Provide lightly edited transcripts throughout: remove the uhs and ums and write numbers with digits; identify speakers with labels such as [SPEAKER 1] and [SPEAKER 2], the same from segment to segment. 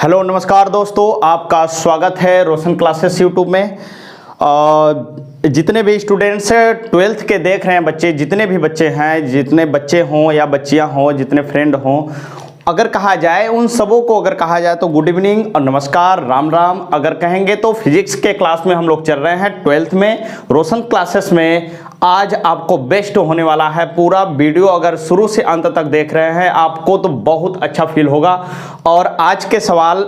[SPEAKER 1] Hello नमस्कार दोस्तों, आपका स्वागत है रोशन क्लासेस यूट्यूब में। जितने भी स्टूडेंट्स 12th के देख रहे हैं बच्चे, जितने भी बच्चे हैं, जितने बच्चे हों या बच्चियां हों, जितने फ्रेंड हों, अगर कहा जाए उन सबों को अगर कहा जाए तो गुड इवनिंग और नमस्कार, राम राम। अगर कहेंगे तो फिजिक्स के क्लास में हम लोग चल रहे हैं 12th में रोशन क्लासेस में। आज आपको बेस्ट होने वाला है। पूरा वीडियो अगर शुरू से अंत तक देख रहे हैं आपको तो बहुत अच्छा फील होगा। और आज के सवाल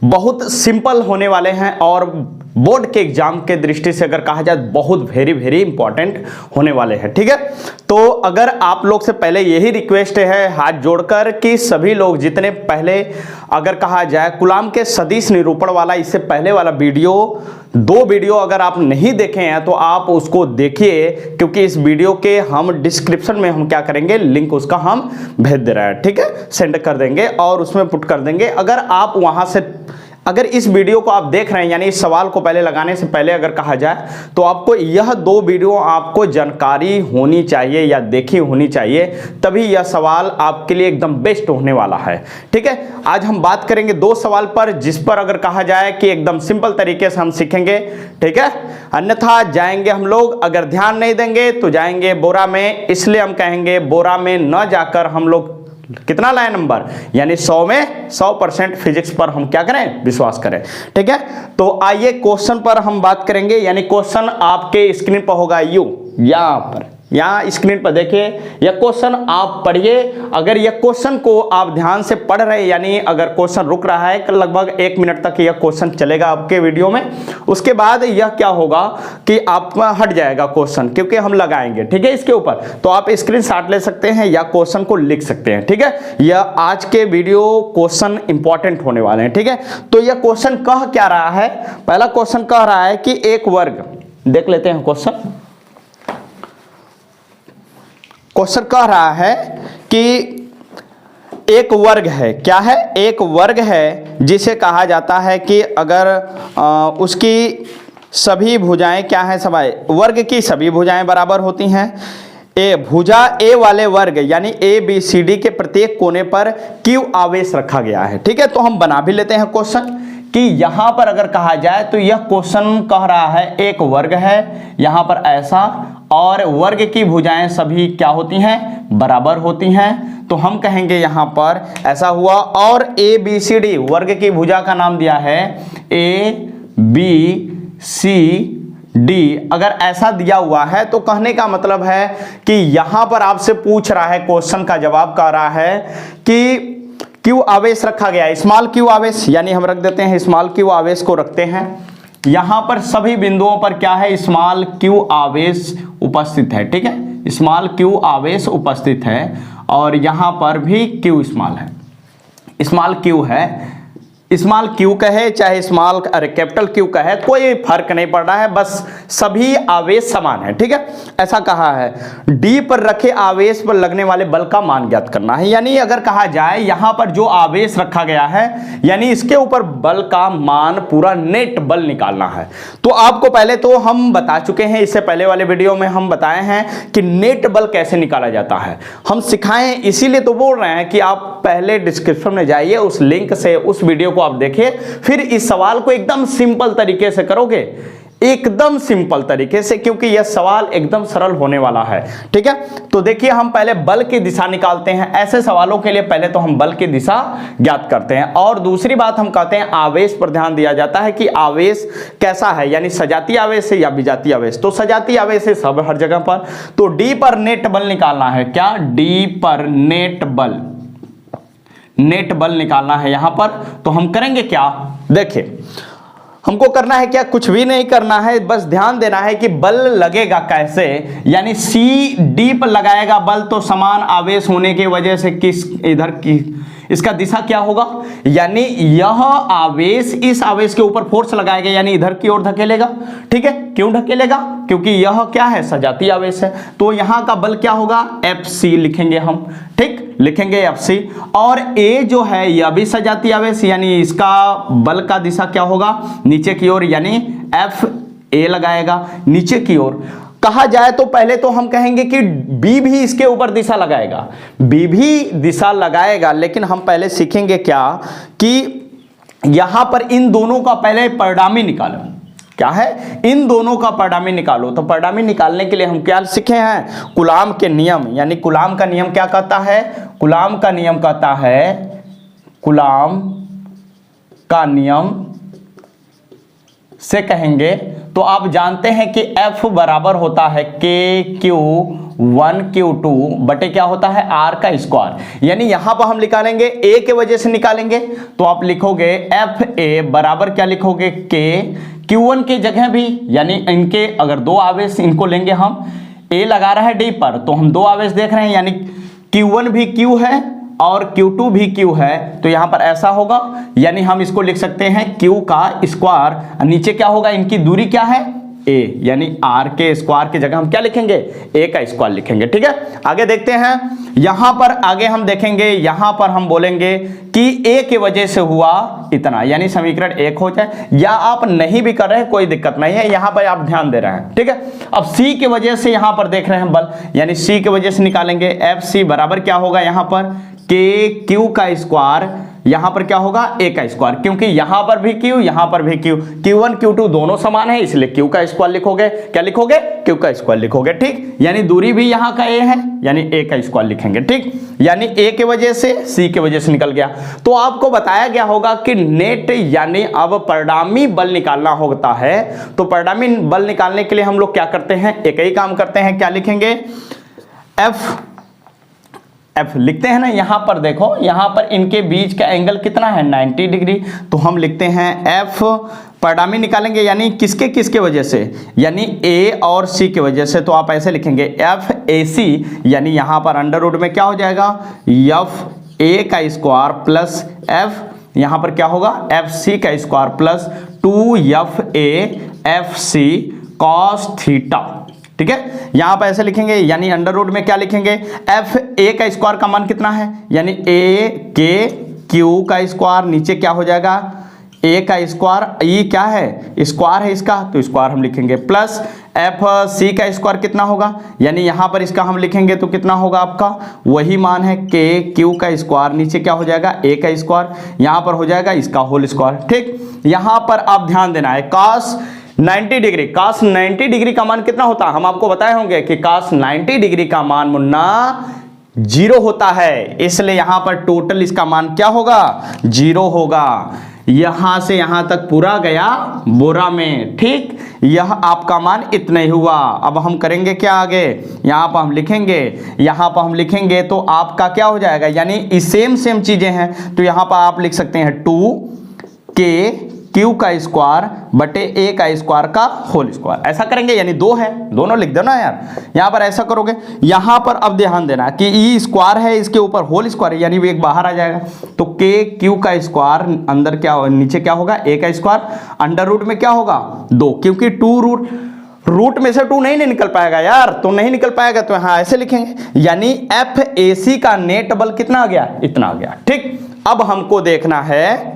[SPEAKER 1] बहुत सिंपल होने वाले हैं और बोर्ड के एग्जाम के दृष्टि से अगर कहा जाए बहुत वेरी इंपॉर्टेंट होने वाले हैं। ठीक है, तो अगर आप लोग से पहले यही रिक्वेस्ट है हाथ जोड़कर कि सभी लोग जितने पहले अगर कहा जाए कूलाम के सदिश निरूपण वाला इससे पहले वाला वीडियो, 2 वीडियो अगर आप नहीं देखे हैं तो आप उसको देखिए, क्योंकि इस वीडियो के हम डिस्क्रिप्शन में हम क्या करेंगे, लिंक उसका हम भेज दे रहे हैं। ठीक है, सेंड कर देंगे और उसमें पुट कर देंगे। अगर आप वहां से अगर इस वीडियो को आप देख रहे हैं, यानी इस सवाल को पहले लगाने से पहले अगर कहा जाए तो आपको यह 2 वीडियो आपको जानकारी होनी चाहिए या देखी होनी चाहिए, तभी यह सवाल आपके लिए एकदम बेस्ट होने वाला है। ठीक है, आज हम बात करेंगे 2 सवाल पर, जिस पर अगर कहा जाए कि एकदम सिंपल तरीके से हम सीखेंगे। ठीक है, अन्यथा जाएंगे हम लोग, अगर ध्यान नहीं देंगे तो जाएंगे बोरा में। इसलिए हम कहेंगे बोरा में न जाकर हम लोग कितना लाए नंबर, यानी 100 में 100% फिजिक्स पर हम क्या करें, विश्वास करें। ठीक है, तो आइए क्वेश्चन पर हम बात करेंगे। यानी क्वेश्चन आपके स्क्रीन पर होगा, यहां पर, यहाँ स्क्रीन पर देखिए, यह क्वेश्चन आप पढ़िए। अगर यह क्वेश्चन को आप ध्यान से पढ़ रहे हैं, यानी अगर क्वेश्चन रुक रहा है लगभग 1 मिनट तक यह क्वेश्चन चलेगा आपके वीडियो में, उसके बाद यह क्या होगा कि आप हट जाएगा क्वेश्चन, क्योंकि हम लगाएंगे। ठीक है, इसके ऊपर तो आप स्क्रीनशॉट ले सकते हैं या क्वेश्चन को लिख सकते हैं। ठीक है, यह आज के वीडियो क्वेश्चन इंपॉर्टेंट होने वाले हैं। ठीक है, तो यह क्वेश्चन कह क्या रहा है, पहला क्वेश्चन कह रहा है कि एक वर्ग, देख लेते हैं क्वेश्चन कह रहा है कि एक वर्ग है। क्या है? एक वर्ग है जिसे कहा जाता है कि अगर उसकी सभी भुजाएं क्या है, सवाई वर्ग की सभी भुजाएं बराबर होती हैं। भुजा ए वाले वर्ग यानी ABCD के प्रत्येक कोने पर Q आवेश रखा गया है। ठीक है, तो हम बना भी लेते हैं क्वेश्चन कि यहां पर अगर कहा जाए तो यह क्वेश्चन कह रहा है एक वर्ग है यहां पर ऐसा, और वर्ग की भुजाएं सभी क्या होती हैं, बराबर होती हैं। तो हम कहेंगे यहां पर ऐसा हुआ, और ABCD वर्ग की भुजा का नाम दिया है ABCD। अगर ऐसा दिया हुआ है तो कहने का मतलब है कि यहां पर आपसे पूछ रहा है, क्वेश्चन का जवाब कह रहा है कि Q आवेश रखा गया है, स्मॉल Q आवेश, यानी हम रख देते हैं स्मॉल Q आवेश को रखते हैं। यहां पर सभी बिंदुओं पर क्या है, स्मॉल Q आवेश उपस्थित है। ठीक है, स्मॉल Q आवेश उपस्थित है, और यहां पर भी Q स्मॉल है, स्मॉल Q है। स्मॉल Q कहे चाहे स्मॉल कैपिटल Q कहे, कोई फर्क नहीं पड़ रहा है, बस सभी आवेश समान है। ठीक है, ऐसा कहा है। D पर रखे आवेश पर लगने वाले बल का मान ज्ञात करना है। यानी अगर कहा जाए यहां पर जो आवेश रखा गया है, यानी इसके ऊपर बल का मान, पूरा नेट बल निकालना है। तो आपको पहले तो हम बता चुके हैं, इससे पहले वाले वीडियो में हम बताए हैं कि नेट बल कैसे निकाला जाता है, हम सिखाए, इसीलिए तो बोल रहे हैं कि आप पहले डिस्क्रिप्शन में जाइए, उस लिंक से उस वीडियो को आप देखिए, फिर इस सवाल को एकदम सिंपल तरीके से करोगे, एकदम सिंपल तरीके से, क्योंकि यह सवाल एकदम सरल होने वाला है। ठीक है, तो देखिए हम पहले बल की दिशा निकालते हैं। ऐसे सवालों के लिए पहले तो हम बल की दिशा ज्ञात करते हैं, और दूसरी बात हम कहते हैं आवेश पर ध्यान दिया जाता है कि आवेश कैसा है, यानी सजातीय आवेश है या विजातीय आवेश। तो सजातीय आवेश है सब हर जगह पर। तो D पर नेट बल निकालना है। क्या? D पर नेट बल निकालना है यहां पर। तो हम करेंगे क्या, देखिए हमको करना है क्या, कुछ भी नहीं करना है, बस ध्यान देना है कि बल लगेगा कैसे, यानी CD पर लगाएगा बल, तो समान आवेश होने की वजह से किस इधर की इसका दिशा क्या होगा, यानी यह आवेश इस आवेश के ऊपर फोर्स लगाएगा, यानी इधर की ओर धकेलेगा। ठीक है, क्यों धकेलेगा, क्योंकि यह क्या है, सजातीय आवेश है। तो यहां का बल क्या होगा, FC लिखेंगे हम। ठीक, लिखेंगे FC। और A जो है यह भी सजातीय आवेश, यानी इसका बल का दिशा क्या होगा, नीचे की ओर, यानी FA लगाएगा नीचे की ओर। कहा जाए तो पहले तो हम कहेंगे कि बी भी इसके ऊपर दिशा लगाएगा, बी भी दिशा लगाएगा, लेकिन हम पहले सीखेंगे क्या कि यहां पर इन दोनों का पहले परिणामी निकालो। क्या है? इन दोनों का परिणामी निकालो। तो परिणामी निकालने के लिए हम क्या सीखे हैं? कूलाम के नियम, यानी कूलाम का नियम क्या कहता है? कूलाम का नियम कहता है, कूलाम का नियम से कहेंगे तो आप जानते हैं कि F बराबर होता है KQ1 Q2 बटे क्या होता है? R का स्क्वायर। यानी यहां पर हम निकालेंगे A के वजह से निकालेंगे तो आप लिखोगे FA बराबर क्या लिखोगे? K Q1 की जगह भी, यानी इनके अगर दो आवेश इनको लेंगे हम, A लगा रहा है D पर तो हम दो आवेश देख रहे हैं, यानी Q1 भी Q है और Q2 भी Q है, तो यहां पर ऐसा होगा, यानी हम इसको लिख सकते हैं Q का स्क्वायर, नीचे क्या होगा? इनकी दूरी क्या है? A, यानी R के स्क्वायर की जगह हम क्या लिखेंगे? A का स्क्वायर लिखेंगे। ठीक है, आगे देखते हैं। यहां पर आगे हम देखेंगे, यहां पर हम बोलेंगे कि A के वजह से हुआ इतना, यानी समीकरण 1 हो जाए, या आप नहीं भी कर रहे हैं कोई दिक्कत नहीं है, यहां पर आप ध्यान दे रहे हैं। ठीक है, अब C के वजह से यहां पर देख रहे हैं बल, यानी C के वजह से निकालेंगे FC बराबर क्या होगा? यहां पर KQ का स्क्वायर, यहां पर क्या होगा? A का स्क्वायर, क्योंकि यहां पर भी Q, यहां पर भी Q, Q1 Q2 दोनों समान है, इसलिए Q का स्क्वायर लिखोगे। क्या लिखोगे? Q का स्क्वायर लिखोगे। ठीक, यानी दूरी भी यहां का A है, यानी A का स्क्वायर लिखेंगे। ठीक, यानी A के वजह से C के वजह से निकल गया। तो आपको बताया गया होगा कि नेट यानी अब परिणामी बल निकालना होता है, तो परिणामी बल निकालने के लिए हम लोग क्या करते हैं? एक ही काम करते हैं, क्या लिखेंगे? F लिखते हैं ना, यहां पर देखो, यहां पर इनके बीच का एंगल कितना है? 90 डिग्री। तो हम लिखते हैं F परिणामी निकालेंगे, यानी किसके किसके वजह से? यानी A और C के वजह से। तो आप ऐसे लिखेंगे FAC, यानी यहां पर अंडर रूट में क्या हो जाएगा? FA का स्क्वायर प्लस F, यहां पर क्या होगा? FC का square plus 2FA FC cos theta. ठीक है, यहां पर ऐसे लिखेंगे, यानी अंडर रूट में क्या लिखेंगे? FA का स्क्वायर का मान कितना है? यानी AKQ का स्क्वायर, नीचे क्या हो जाएगा? A का स्क्वायर, ये क्या है? स्क्वायर है इसका, तो स्क्वायर हम लिखेंगे, प्लस FC का स्क्वायर कितना होगा? यानी यहां पर इसका हम लिखेंगे तो कितना होगा आपका? वही मान है KQ का स्क्वायर, नीचे क्या हो जाएगा? A का स्क्वायर, यहां पर हो जाएगा इसका होल स्क्वायर। ठीक, यहां पर आप ध्यान देना है, cos 90 डिग्री, cos 90 डिग्री का मान कितना होता है? हम आपको बताए होंगे कि cos 90 डिग्री का मान मुन्ना 0 होता है, इसलिए यहां पर टोटल इसका मान क्या होगा? 0 होगा। यहां से यहां तक पूरा गया बोरा में। ठीक, यह आपका मान इतना ही हुआ। अब हम करेंगे क्या आगे? यहां पर हम लिखेंगे, यहां पर हम लिखेंगे तो आपका क्या हो जाएगा? यानी सेम चीजें हैं, तो यहां पर आप लिख सकते हैं 2KQ का स्क्वायर बटे A का स्क्वायर का होल स्क्वायर। ऐसा करेंगे, यानी 2 है, दोनों लिख दो ना यार। यहां पर ऐसा करोगे, यहां पर अब ध्यान देना कि E स्क्वायर है, इसके ऊपर होल स्क्वायर है, यानी वो एक बाहर आ जाएगा। तो KQ का स्क्वायर अंदर क्या होगा? नीचे क्या होगा? A का स्क्वायर, अंडर रूट में क्या होगा? 2, क्योंकि 2 रूट में से 2 नहीं निकल पाएगा यार, तो नहीं निकल पाएगा, तो यहां ऐसे लिखेंगे, यानी FAC का नेट बल कितना आ गया? इतना आ गया। ठीक, अब हमको देखना है,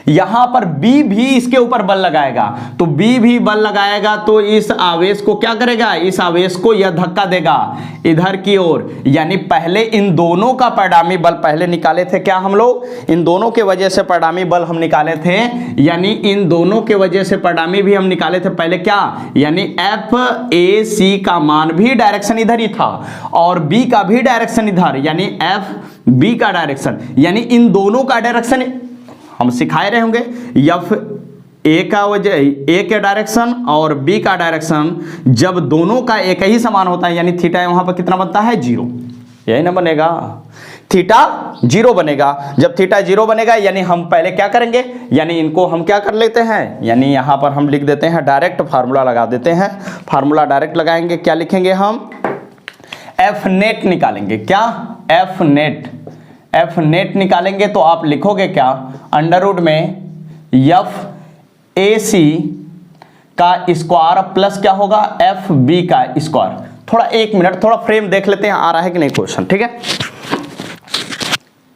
[SPEAKER 1] यहां पर B भी इसके ऊपर बल लगाएगा, तो B भी बल लगाएगा तो इस आवेश को क्या करेगा? इस आवेश को यह धक्का देगा इधर की ओर, यानी पहले इन दोनों का परिणामी बल पहले निकाले थे क्या हम लोग? इन दोनों के वजह से परिणामी बल हम निकाले थे, यानी इन दोनों के वजह से परिणामी भी हम निकाले थे पहले क्या? यानी FAC का मान भी डायरेक्शन इधर ही था और B का भी डायरेक्शन इधर, यानी FB का डायरेक्शन, यानी इन दोनों का डायरेक्शन हम सिखाए रहे होंगे। A का वजह A के डायरेक्शन और B का डायरेक्शन जब दोनों का एक ही समान होता है, यानी थीटा वहां पर कितना बनता है? 0। यही ना बनेगा, थीटा 0 बनेगा। जब थीटा 0 बनेगा, यानी हम पहले क्या करेंगे? यानी इनको हम क्या कर लेते हैं? यानी यहां पर हम लिख देते हैं, डायरेक्ट फार्मूला लगा देते हैं। फार्मूला डायरेक्ट लगाएंगे, क्या लिखेंगे हम? F नेट निकालेंगे। क्या? F नेट निकालेंगे तो आप लिखोगे क्या? अंडर रूट में FAC का स्क्वायर प्लस क्या होगा? FB का स्क्वायर। थोड़ा 1 मिनट, थोड़ा फ्रेम देख लेते हैं, आ रहा है कि नहीं क्वेश्चन। ठीक है,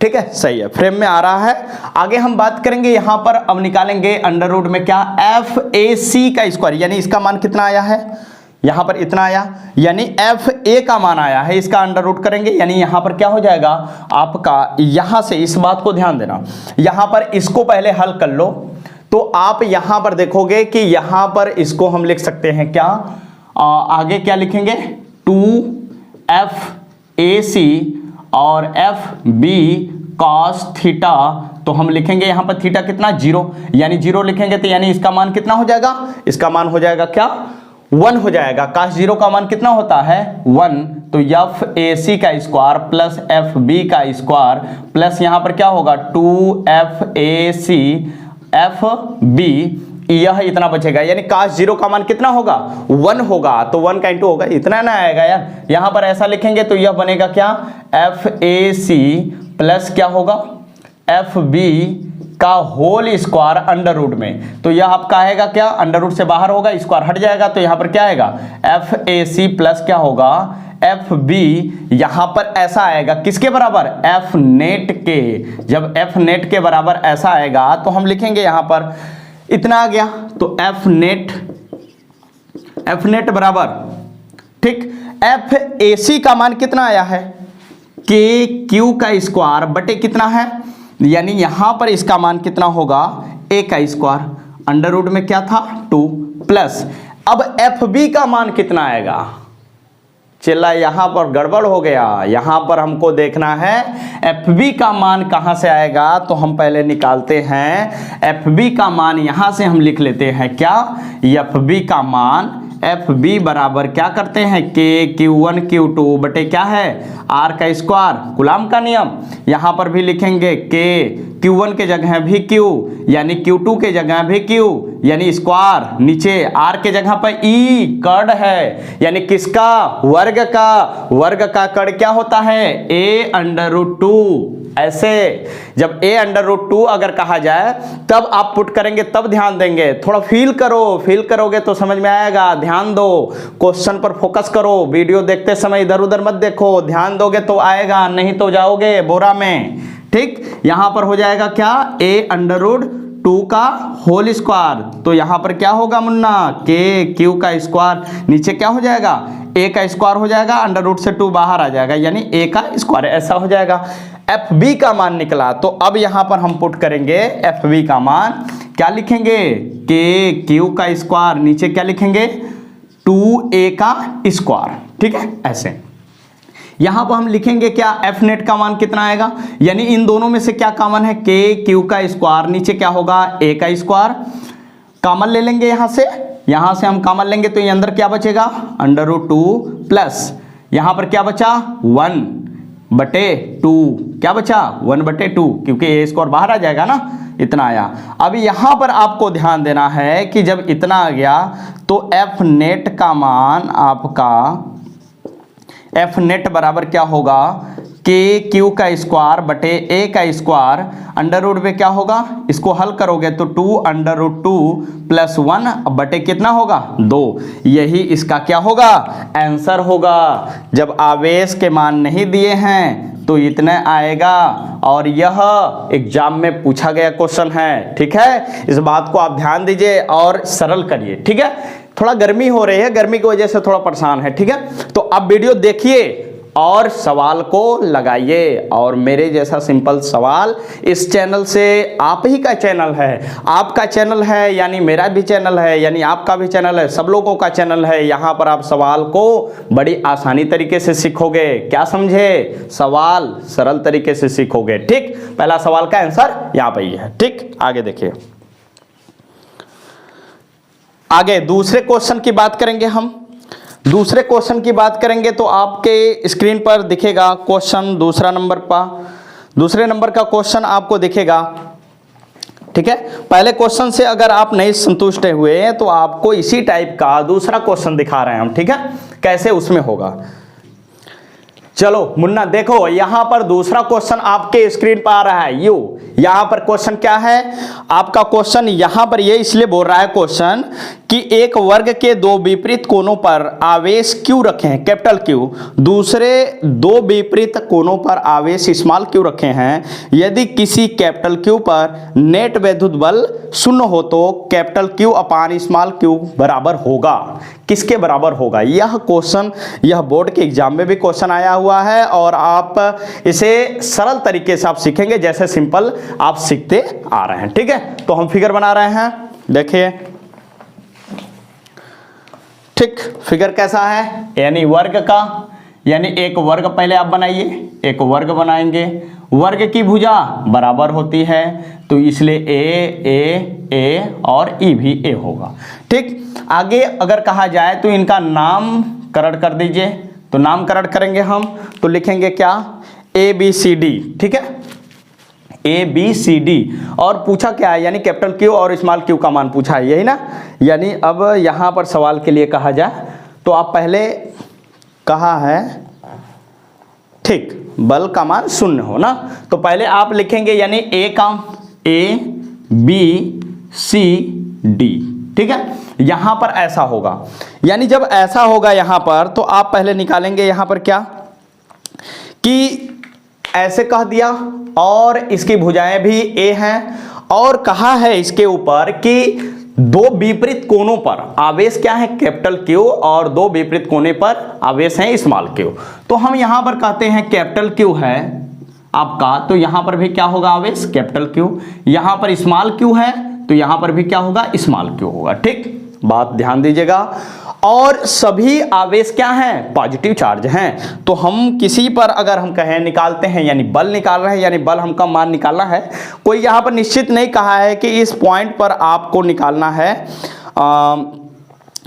[SPEAKER 1] ठीक है, सही है, फ्रेम में आ रहा है। आगे हम बात करेंगे, यहां पर अब निकालेंगे अंडर रूट में क्या? FAC का स्क्वायर, यानी इसका मान कितना आया है? यहाँ पर इतना आया, यानी एफ ए का मान आया है, इसका अंडर रूट करेंगे, यानी यहाँ पर क्या हो जाएगा आपका, यहाँ से इस बात को ध्यान देना, यहाँ पर इसको पहले हल कर लो तो आप यहाँ पर देखोगे कि यहाँ पर इसको हम लिख सकते हैं क्या, आगे क्या लिखेंगे 2FAC और FB cos थीटा, तो हम लिखेंगे यहाँ पर थीटा कितना 0, यानी 0 लिखेंगे तो यानी इसका मान कितना हो जाएगा, इसका मान हो जाएगा क्या 1 हो जाएगा। cos 0 का मान कितना होता है 1, तो FAC का स्क्वायर प्लस FB का स्क्वायर प्लस यहाँ पर क्या होगा 2FAC FB, यह इतना बचेगा, यानी cos 0 का मान कितना होगा 1 होगा, तो 1 का इंटू होगा, इतना ना आएगा यार। यहाँ पर ऐसा लिखेंगे तो यह बनेगा क्या FAC प्लस क्या होगा FB का होल स्क्वायर अंडर रूट में, तो यह आपका आएगा क्या अंडर रूट से बाहर होगा, स्क्वायर हट जाएगा, तो यहाँ पर क्या आएगा FAC प्लस क्या होगा FB, यहाँ पर ऐसा आएगा किसके बराबर F नेट के, जब F नेट के बराबर ऐसा आएगा तो हम लिखेंगे यहाँ पर इतना आ गया, तो F नेट बराबर ठीक FAC का मान कितना आया है KQ का स्क्वायर बटे कितना है, यानी यहां पर इसका मान कितना होगा A का स्क्वायर, अंडर रूट में क्या था 2 प्लस, अब FB का मान कितना आएगा, चला यहां पर गड़बड़ हो गया, यहां पर हमको देखना है FB का मान कहां से आएगा, तो हम पहले निकालते हैं FB का मान, यहां से हम लिख लेते हैं क्या FB का मान, FB बराबर क्या करते हैं KQ1 Q2 बटे क्या है R का स्क्वायर, गुलाम का नियम, यहां पर भी लिखेंगे Q1 के जगह भी Q, यानी Q2 के जगह भी Q, यानी स्क्वायर, नीचे R के जगह पर E कड़ है, यानी किसका वर्ग का कड़ क्या होता है A अंडर रूट 2, ऐसे जब A अंडर रूट 2 अगर कहा जाए तब आप पुट करेंगे, तब ध्यान देंगे, थोड़ा फील करोगे तो समझ में आएगा, ध्यान दो, क्वेश्चन पर फोकस करो, वीडियो देखते समय इधर उधर मत देखो, ध्यान दोगे तो आएगा, नहीं तो जाओगे बोरा में, ठीक। यहां पर हो जाएगा क्या A अंडर रूट 2 का होल स्क्वायर, तो यहां पर क्या होगा मुन्ना KQ का स्क्वायर, नीचे क्या हो जाएगा A का स्क्वायर हो जाएगा, अंडर रूट से 2 बाहर आ जाएगा, यानी A का स्क्वायर, ऐसा हो जाएगा। FB का मान निकला, तो अब यहां पर हम पुट करेंगे FB का मान, क्या लिखेंगे KQ का स्क्वायर, नीचे क्या लिखेंगे 2A का स्क्वायर, ठीक है। ऐसे यहां पर हम लिखेंगे क्या F नेट का मान कितना आएगा, यानी इन दोनों में से क्या कॉमन है KQ का स्क्वायर, नीचे क्या होगा A का स्क्वायर, कॉमन ले लेंगे यहां से हम कॉमन लेंगे तो ये अंदर क्या बचेगा अंडर रूट 2 प्लस यहां पर क्या बचा 1 बटे 2, क्या बचा 1 बटे 2, क्योंकि A स्क्वायर बाहर आ जाएगा ना, इतना आया। अब यहां पर आपको ध्यान देना है कि जब इतना आ गया तो F नेट का मान आपका F नेट बराबर क्या होगा KQ का स्क्वायर बटे A का स्क्वायर, अंडर रूट में क्या होगा, इसको हल करोगे तो 2 अंडर रूट 2 प्लस 1 बटे कितना होगा 2, यही इसका क्या होगा आंसर होगा। जब आवेश के मान नहीं दिए हैं तो इतने आएगा, और यह एग्जाम में पूछा गया क्वेश्चन है, ठीक है। इस बात को आप ध्यान दीजिए और सरल करिए, ठीक है। थोड़ा गर्मी हो रही है, गर्मी की वजह से थोड़ा परेशान है, ठीक है। तो अब वीडियो देखिए और सवाल को लगाइए, और मेरे जैसा सिंपल सवाल इस चैनल से, आप ही का चैनल है, आपका चैनल है यानी मेरा भी चैनल है, यानी आपका भी चैनल है, सब लोगों का चैनल है। यहाँ पर आप सवाल को बड़ी आसानी तरीके से सीखोगे, क्या समझे, सवाल सरल तरीके से सीखोगे, ठीक। पहला सवाल का आंसर यहाँ पे ही है, ठीक। आगे देखिए, आगे दूसरे क्वेश्चन की बात करेंगे हम। दूसरे क्वेश्चन की बात करेंगे तो आपके स्क्रीन पर दिखेगा क्वेश्चन दूसरे नंबर का क्वेश्चन आपको दिखेगा, ठीक है। पहले क्वेश्चन से अगर आप नहीं संतुष्ट हुए तो आपको इसी टाइप का दूसरा क्वेश्चन दिखा रहे हैं हम, ठीक है, कैसे उसमें होगा। चलो मुन्ना देखो, यहां पर दूसरा क्वेश्चन आपके स्क्रीन पर आ रहा है, यहां पर क्वेश्चन क्या है आपका, क्वेश्चन यहां पर ये इसलिए बोल रहा है क्वेश्चन कि एक वर्ग के दो विपरीत कोनों पर आवेश Q रखे हैं कैपिटल Q, दूसरे दो विपरीत कोनों पर आवेश स्मॉल q रखे हैं। यदि किसी कैपिटल Q पर नेट वैद्युत बल 0 हो तो कैपिटल Q अपान स्मॉल q बराबर होगा। किसके बराबर होगा। यह क्वेश्चन, यह बोर्ड के एग्जाम में भी क्वेश्चन आया हुआ है और आप इसे सरल तरीके से आप सीखेंगे जैसे सिंपल आप सीखते आ रहे हैं। ठीक है, तो हम फिगर बना रहे हैं, देखिए। ठीक, फिगर कैसा है, यानी वर्ग का, यानी एक वर्ग पहले आप बनाइए, एक वर्ग बनाएंगे, वर्ग की भुजा बराबर होती है तो इसलिए ए और ई भी ए होगा। ठीक, आगे अगर कहा जाए तो इनका नामकरण कर दीजिए, तो नामकरण करेंगे हम तो लिखेंगे क्या, ए बी सी डी। ठीक है, ए बी सी डी, और पूछा क्या है, यानी कैपिटल क्यू और स्मॉल क्यू का मान पूछा है, यही ना। यानी अब यहां पर सवाल के लिए कहा जाए तो आप पहले कहा है, ठीक, बल का मान शून्य हो ना, तो पहले आप लिखेंगे यानी ए का, ए बी सी डी। ठीक है, यहां पर ऐसा होगा, यानी जब ऐसा होगा यहां पर तो आप पहले निकालेंगे यहां पर क्या कि ऐसे कह दिया और इसकी भुजाएं भी ए हैं, और कहा है इसके ऊपर कि दो विपरीत कोनों पर आवेश क्या है, कैपिटल क्यू, और दो विपरीत कोने पर आवेश है स्मॉल क्यू। तो हम यहां पर कहते हैं कैपिटल क्यू है आपका, तो यहां पर भी क्या होगा आवेश कैपिटल क्यू, यहां पर स्मॉल क्यू है तो यहां पर भी क्या होगा स्मॉल क्यू होगा। ठीक, बात ध्यान दीजिएगा, और सभी आवेश क्या हैं, पॉजिटिव चार्ज हैं। तो हम किसी पर अगर हम कहें निकालते हैं, यानी बल निकाल रहे हैं, यानी बल हमका मान निकालना है, कोई यहां पर निश्चित नहीं कहा है कि इस पॉइंट पर आपको निकालना है।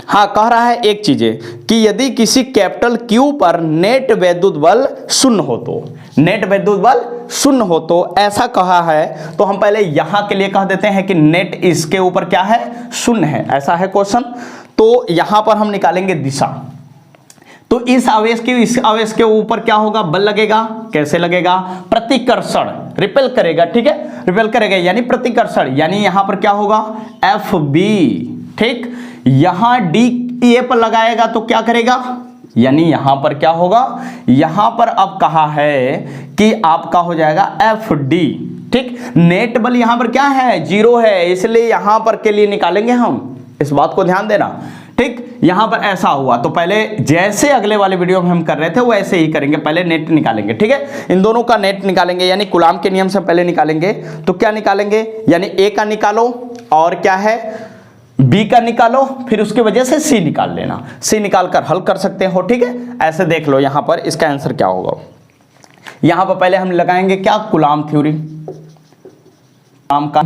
[SPEAKER 1] हाँ, कह रहा है एक चीज कि यदि किसी कैपिटल क्यू पर नेट वैद्युत बल शून्य हो तो, नेट वैद्युत बल शून्य हो तो ऐसा कहा है, तो हम पहले यहां के लिए कह देते हैं कि नेट इसके ऊपर क्या है, शून्य है, ऐसा है क्वेश्चन। तो यहां पर हम निकालेंगे दिशा, तो इस आवेश के ऊपर क्या होगा, बल लगेगा, कैसे लगेगा, प्रतिकर्षण, रिपेल करेगा। ठीक है, रिपेल करेगा यानी प्रतिकर्षण, यानी यहां पर क्या होगा एफ बी। ठीक, यहां डी ए पर लगाएगा तो क्या करेगा, यानी यहां पर क्या होगा, यहां पर अब कहा है कि आपका हो जाएगा एफ डी। ठीक, नेट बल यहां पर क्या है, 0 है, इसलिए यहां पर के लिए निकालेंगे हम, इस बात को ध्यान देना। ठीक, यहां पर ऐसा हुआ तो पहले जैसे अगले वाले वीडियो में हम कर रहे थे वैसे ही करेंगे, पहले नेट निकालेंगे। ठीक है, इन दोनों का नेट निकालेंगे, यानी कूलाम के नियम से पहले निकालेंगे। तो क्या निकालेंगे, यानी ए का निकालो और क्या है बी का निकालो, फिर उसकी वजह से सी निकाल लेना, सी निकाल कर हल कर सकते हो। ठीक है, ऐसे देख लो यहां पर इसका आंसर क्या होगा। यहां पर पहले हम लगाएंगे क्या, कूलाम थ्योरी, कूलाम का।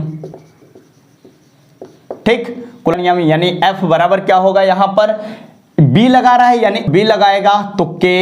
[SPEAKER 1] ठीक, कूलाम यानी एफ बराबर क्या होगा, यहां पर बी लगा रहा है यानी बी लगाएगा तो के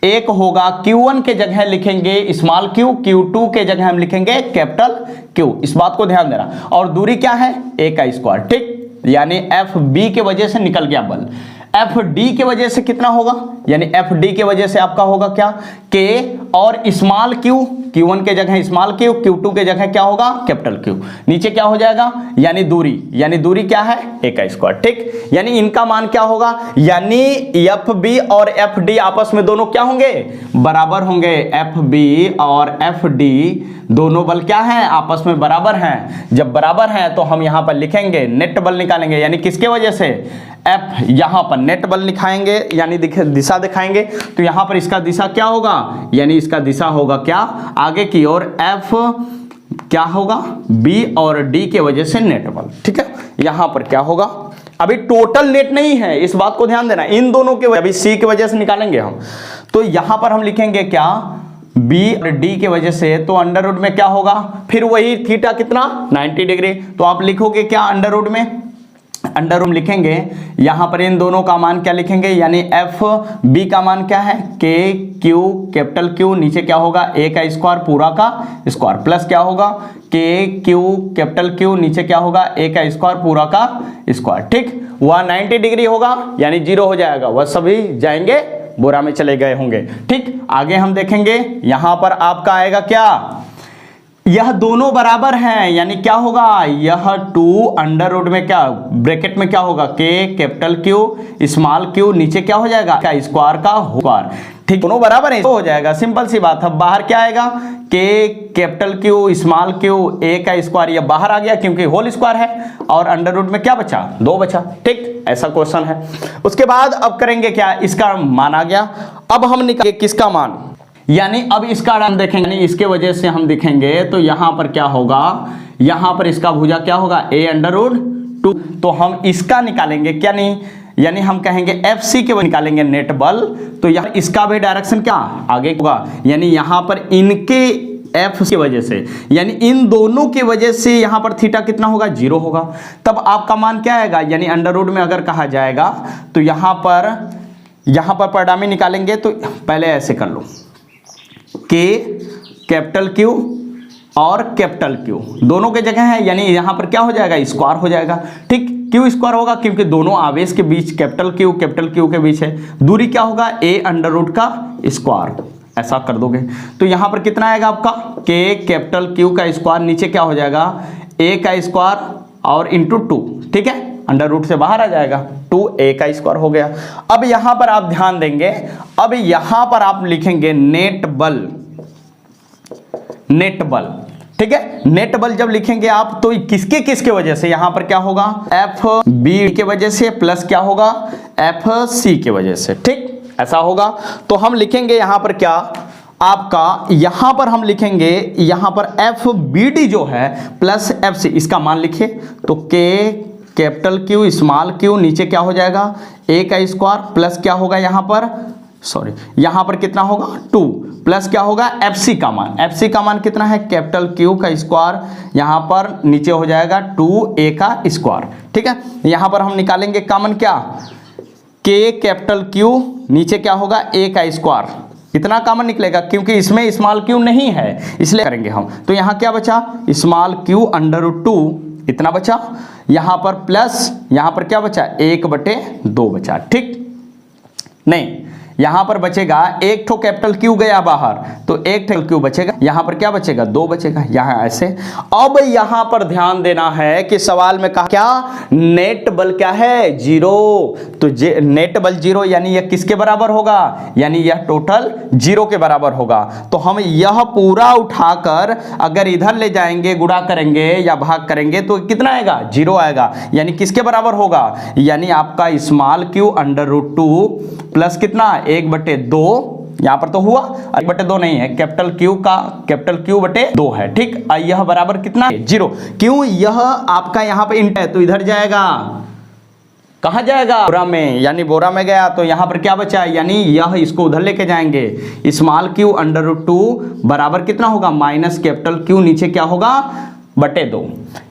[SPEAKER 1] एक होगा, Q1 के जगह लिखेंगे स्मॉल क्यू, Q2 के जगह हम लिखेंगे कैपिटल क्यू, इस बात को ध्यान देना। और दूरी क्या है, ए का स्क्वायर। ठीक, यानी एफ बी के वजह से निकल गया बल, एफ डी के वजह से कितना होगा, यानी एफ डी के वजह से आपका होगा क्या, के, और स्मॉल क्यू, Q1 के जगह स्मॉल क्यू, Q2 के जगह क्या होगा कैपिटल क्यू, नीचे क्या हो जाएगा, यानी दूरी क्या है, ए का स्क्वायर। ठीक, यानी इनका मान क्या होगा, यानी एफ बी और एफ डी आपस में दोनों क्या होंगे, बराबर होंगे। एफ बी और एफ डी दोनों बल क्या हैं, आपस में बराबर हैं। जब बराबर हैं तो हम यहां पर लिखेंगे नेट बल निकालेंगे, यानी किसके वजह से, एफ, यहां पर नेट बल दिखाएंगे यानी दिशा दिखाएंगे, तो यहां पर इसका दिशा क्या होगा, यानी इसका दिशा होगा क्या, आगे की ओर, एफ क्या होगा, बी और डी के वजह से नेट बल। ठीक है, यहां पर क्या होगा, अभी टोटल नेट नहीं है, इस बात को ध्यान देना, इन दोनों के अभी सी की वजह से निकालेंगे हम, तो यहां पर हम लिखेंगे क्या, बी और डी के वजह से, तो अंडर रूट में क्या होगा, फिर वही थीटा कितना 90 डिग्री, तो आप लिखोगे क्या अंडर रूट में, अंडर रूट लिखेंगे, यहां पर इन दोनों का मान क्या लिखेंगे, यानी एफ बी का मान क्या है, के क्यू कैपिटल क्यू, नीचे क्या होगा ए का स्क्वायर पूरा का स्क्वायर, प्लस क्या होगा के क्यू कैपिटल क्यू, नीचे क्या होगा ए का स्क्वायर पूरा का स्क्वायर। ठीक, वह 90 डिग्री होगा यानी 0 हो जाएगा, वह सभी जाएंगे बोरा में चले गए होंगे। ठीक, आगे हम देखेंगे यहां पर आपका आएगा क्या, यह दोनों बराबर हैं, यानी क्या होगा, यह 2 अंडर रूट में क्या ब्रैकेट में क्या होगा, के कैपिटल क्यू स्मॉल क्यू, नीचे क्या हो जाएगा, क्या स्क्वायर का स्क्वायर, ठीक, दोनों बराबर है तो हो जाएगा, सिंपल सी बात है। बाहर क्या आएगा, के कैपिटल क्यू स्मॉल क्यू, ए का स्क्वायर, ये बाहर आ गया क्योंकि होल स्क्वायर है, और अंडर रूट में क्या बचा, 2 बचा, ठीक, ऐसा क्वेश्चन है। उसके बाद अब करेंगे क्या, इसका मान आ गया, अब हम निकालेंगे किसका मान, यानी अब इसका हम देखेंगे, यानी इसके वजह से हम देखेंगे तो यहां पर क्या होगा, यहां पर इसका भुजा क्या होगा, a अंडर रूट 2, तो हम इसका निकालेंगे क्या, नहीं, यानी हम कहेंगे FC के वजह निकालेंगे नेट बल, तो यहां इसका भी डायरेक्शन क्या आगे होगा, यानी यहां पर इनके F की वजह से, यानी इन दोनों की वजह से यहां पर थीटा कितना होगा, 0 होगा, तब आपका मान क्या आएगा, यानी अंडर रूट में अगर कहा जाएगा तो यहां पर परिणामी निकालेंगे, तो पहले ऐसे कर लो, के कैपिटल क्यू और कैपिटल क्यू दोनों के जगह है, यानी यहां पर क्या हो जाएगा, स्क्वायर हो जाएगा, ठीक, क्यू स्क्वायर होगा क्योंकि दोनों आवेश के बीच कैपिटल क्यू के बीच है, दूरी क्या होगा, a अंडर रूट का स्क्वायर, ऐसा कर दोगे तो यहां पर कितना आएगा आपका, के कैपिटल क्यू का स्क्वायर, नीचे क्या हो जाएगा, a का स्क्वायर और इंटू 2, ठीक है, अंडर रूट से बाहर आ जाएगा, 2a का स्क्वायर हो गया। अब यहां पर आप ध्यान देंगे, अब यहां पर आप लिखेंगे नेट बल, ठीक है, नेट बल जब लिखेंगे आप तो किसके वजह से, यहां पर क्या होगा, FB के वजह से प्लस क्या होगा, FC के वजह से, ठीक, ऐसा होगा। तो हम लिखेंगे यहां पर क्या आपका, यहां पर हम लिखेंगे यहां पर FBD जो है प्लस FC, इसका मान लिखिए, तो के कैपिटल क्यू स्मॉल क्यू, नीचे क्या हो जाएगा, a का स्क्वायर प्लस क्या होगा यहां पर, यहां पर कितना होगा 2, प्लस क्या होगा FC का मान कितना है, कैपिटल क्यू का स्क्वायर, यहां पर नीचे हो जाएगा 2a का स्क्वायर, ठीक है, यहां पर हम निकालेंगे कॉमन क्या, k कैपिटल क्यू, नीचे क्या होगा a का स्क्वायर, इतना कॉमन निकलेगा क्योंकि इसमें स्मॉल क्यू नहीं है इसलिए करेंगे हम, तो यहां क्या बचा, स्मॉल क्यू अंडर रूट 2, इतना बचा, यहां पर प्लस, यहां पर क्या बचा, 1/2 बचा, ठीक, नहीं, यहां पर बचेगा एक ठो कैपिटल क्यू गया बाहर, तो एक ठो क्यू बचेगा, यहां पर क्या बचेगा, 2 बचेगा, यहां ऐसे। अब यहां पर ध्यान देना है कि सवाल में कहा क्या, नेट बल क्या है, 0, तो नेट बल 0, यानी यह किसके बराबर होगा, यानी यह टोटल 0 के बराबर होगा, तो हम यह पूरा उठाकर अगर इधर ले जाएंगे, गुणा करेंगे या भाग करेंगे तो कितना आएगा, 0 आएगा, यानी किसके बराबर होगा, यानी आपका small Q under root 2 plus कितना, 1/2, यहां पर तो हुआ 1/2 नहीं है, कैपिटल क्यू बटे 2 है, ठीक, यह बराबर कितना, 0, क्यों, यह आपका यहां पे इंट है तो इधर जाएगा, कहां जाएगा, बोरा में, यानी बोरा में गया, तो यहां पर क्या बचा, यानी यह इसको उधर लेके जाएंगे, स्मॉल क्यू अंडर रूट 2 बराबर कितना होगा, माइनस कैपिटल क्यू, नीचे क्या होगा, बटे 2,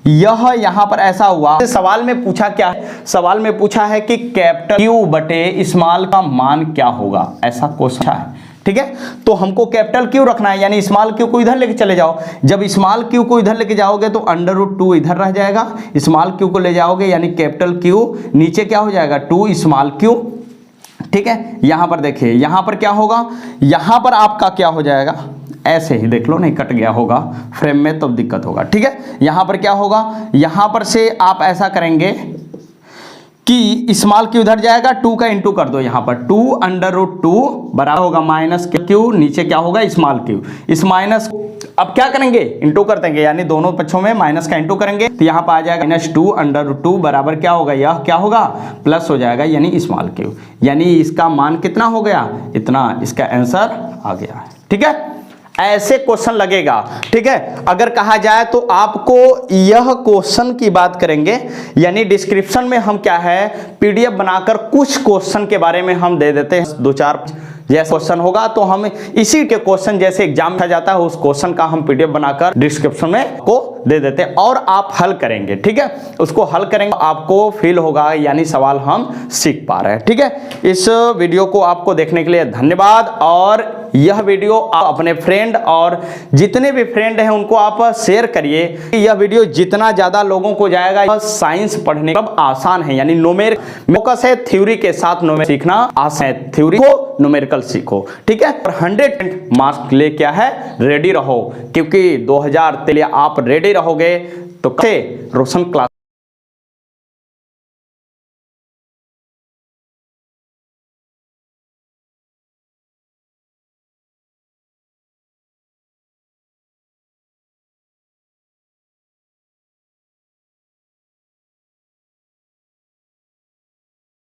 [SPEAKER 1] यह यहां पर ऐसा हुआ। सवाल में पूछा क्या है, सवाल में पूछा है कि कैपिटल क्यू बटे स्मॉल का मान क्या होगा, ऐसा क्वेश्चन है, ठीक है, तो हमको कैपिटल क्यू रखना है, यानी स्मॉल क्यू को इधर लेके चले जाओ, जब स्मॉल क्यू को इधर लेके जाओगे तो अंडर रूट 2 इधर रह जाएगा, स्मॉल क्यू को ले जाओगे यानी कैपिटल क्यू, नीचे क्या हो जाएगा, 2 स्मॉल क्यू, ठीक है, यहां पर देखिए, यहां पर क्या होगा, यहां पर आपका क्या हो जाएगा, ऐसे ही देख लो, नहीं कट गया होगा फ्रेम में तो दिक्कत होगा, ठीक है, यहां पर क्या होगा, यहां पर से आप ऐसा करेंगे कि स्मॉल क्यू उधर जाएगा, 2 का इंटू कर दो, यहां पर 2 अंडर रूट 2 बराबर होगा माइनस क्यू, नीचे क्या होगा, स्मॉल क्यू, इस माइनस अब क्या करेंगे, इंटू कर देंगे, यानी दोनों पक्षों में माइनस का इंटू करेंगे, तो यहां पर आ जाएगा -2 अंडर रूट 2 बराबर क्या होगा, यह क्या होगा, प्लस हो जाएगा, यानी स्मॉल क्यू, यानी इसका मान कितना हो गया, इतना, इसका आंसर आ गया, ठीक है, ऐसे क्वेश्चन लगेगा, ठीक है। अगर कहा जाए तो आपको यह क्वेश्चन की बात करेंगे, यानी डिस्क्रिप्शन में हम क्या है पीडीएफ बनाकर कुछ क्वेश्चन के बारे में हम दे देते हैं, 2-4 जैसे क्वेश्चन होगा तो हम इसी के क्वेश्चन जैसे एग्जाम में जाता है उस क्वेश्चन का हम पीडीएफ बनाकर डिस्क्रिप्शन में को दे देते हैं और आप हल करेंगे, ठीक है, उसको हल करेंगे आपको फील होगा, यानी सवाल हम सीख पा रहे हैं, ठीक है। इस वीडियो को आपको देखने के लिए धन्यवाद और यह वीडियो आप अपने फ्रेंड और जितने भी फ्रेंड हैं उनको आप शेयर करिए। यह वीडियो जितना ज़्यादा लोगों को जाएगा, यह साइंस पढ़ने अब आसान है, यानी न्यूमेरिक फोकस है, थ्योरी के साथ न्यूमेरिक सीखना आसान है। थ्योरी को न्यूमेरिकल सीखो, ठीक है। और 100% मार्क्स ले क्या है, रेडी रहो, क्योंकि 2023 आप रेडी रहोगे तो रोशन क्लास